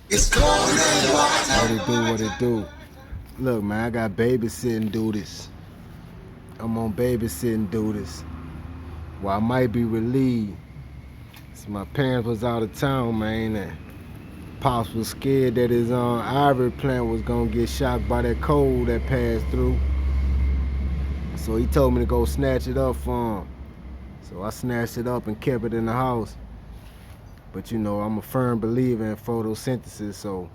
It's cold in What water. it do, what it do. Look, man, I got babysitting duties. I'm on babysitting duties. Well, I might be relieved. So my parents was out of town, man, and Pops was scared that his Ivory plant was gonna get shocked by that cold that passed through. So he told me to go snatch it up for him. So I snatched it up and kept it in the house. But you know, I'm a firm believer in photosynthesis, so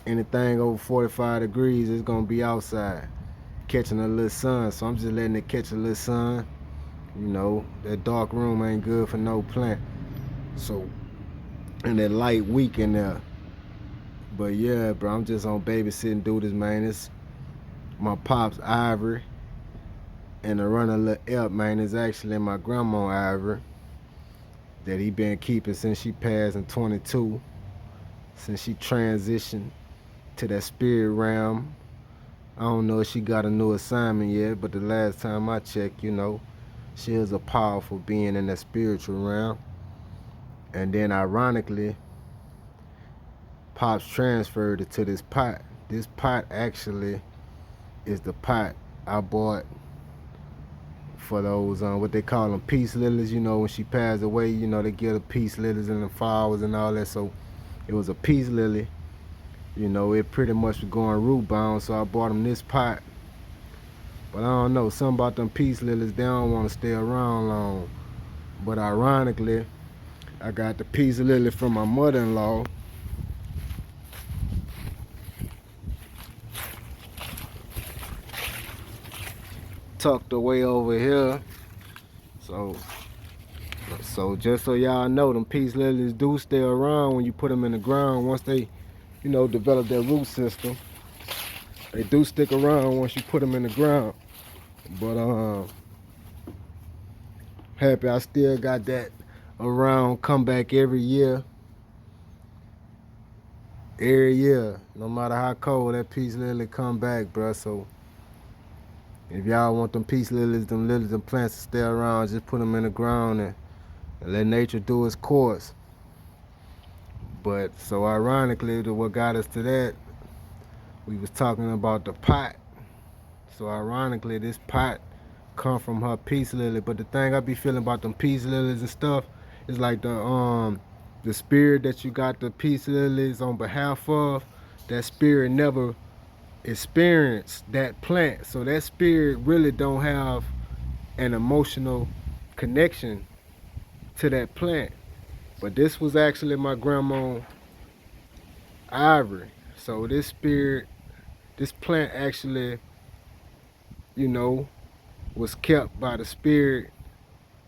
anything over 45 degrees is gonna be outside catching a little sun. So I'm just letting it catch a little sun. You know, that dark room ain't good for no plant. So, and that light weak in there. But yeah, bro, I'm just on babysitting duties, man. It's my pops Ivory, and the runner little elk, man, is actually my grandma Ivory that he been keeping since she passed in 22, since she transitioned to that spirit realm. I don't know if she got a new assignment yet, but the last time I checked, you know, she is a powerful being in that spiritual realm. And then ironically, Pops transferred it to this pot. This pot actually is the pot I bought for those what they call them peace lilies. You know, when she passed away, you know they give her peace lilies and the flowers and all that. So it was a peace lily. You know, it pretty much was going root bound. So I bought them this pot. But I don't know, something about them peace lilies, they don't want to stay around long. But ironically, I got the peace lily from my mother-in-law, tucked away over here. So so just so y'all know, them peace lilies do stay around when you put them in the ground. Once they, you know, develop their root system, they do stick around once you put them in the ground. But happy I still got that around, come back every year. No matter how cold, that peace lily come back, bruh. So if y'all want them peace lilies, them plants to stay around, just put them in the ground and let nature do its course. But so ironically, what got us to that, we was talking about the pot. So ironically, this pot come from her peace lily. But the thing I be feeling about them peace lilies and stuff is like the spirit that you got the peace lilies on behalf of. That spirit never experienced that plant, so that spirit really don't have an emotional connection to that plant. But this was actually my grandma Ivory. So this spirit, this plant actually, you know, was kept by the spirit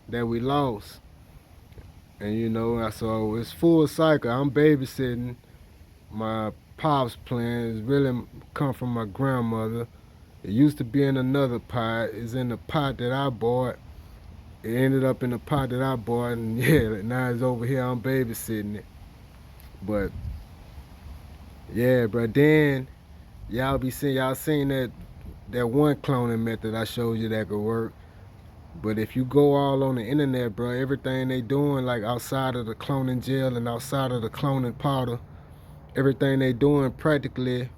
that we lost. And you know, so it's full cycle. I'm babysitting my pops plant. It's really come from my grandmother. It used to be in another pot. It's in the pot that I bought. It ended up in the pot that I bought, and yeah, now it's over here. I'm babysitting it. But yeah, bro. Then y'all seen that one cloning method I showed you that could work. But if you go all on the internet, bro, everything they doing like outside of the cloning gel and outside of the cloning powder, everything they doing practically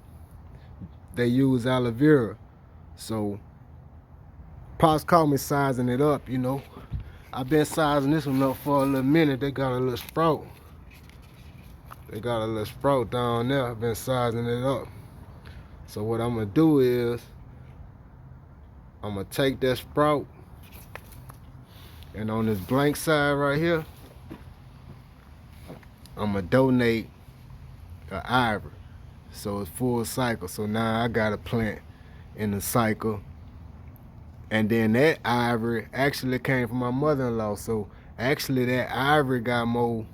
they use aloe vera. So Pops caught me sizing it up, you know. I've been sizing this one up for a little minute. They got a little sprout. They got a little sprout down there. I've been sizing it up. So what I'm gonna do is I'm gonna take that sprout and on this blank side right here, I'm gonna donate an ivory. So it's full cycle. So now I got a plant in the cycle. And then that ivory actually came from my mother-in-law. So actually that ivory got more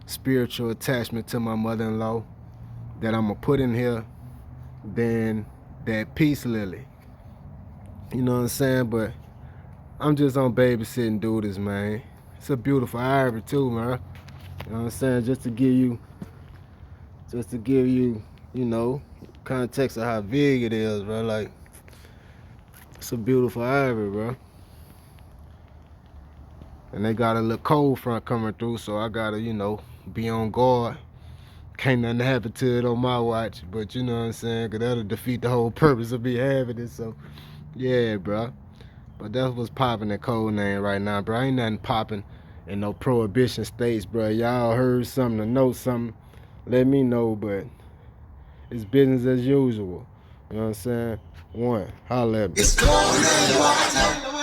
spiritual attachment to my mother-in-law that I'm gonna put in here than that peace lily. You know what I'm saying? But I'm just on babysitting duties, man. It's a beautiful ivory too, man. You know what I'm saying? Just to give you, you know, context of how big it is, bro. Like, it's a beautiful ivory, bro. And they got a little cold front coming through, so I gotta, you know, be on guard can't nothing happen to it on my watch. But you know what I'm saying? Because that'll defeat the whole purpose of me having it. So, yeah, bro. But that's what's popping in Code Name right now, bro. Ain't nothing popping in no prohibition states, bro. Y'all heard something or know something, let me know. But it's business as usual. You know what I'm saying? One, holla at me. It's Code Name.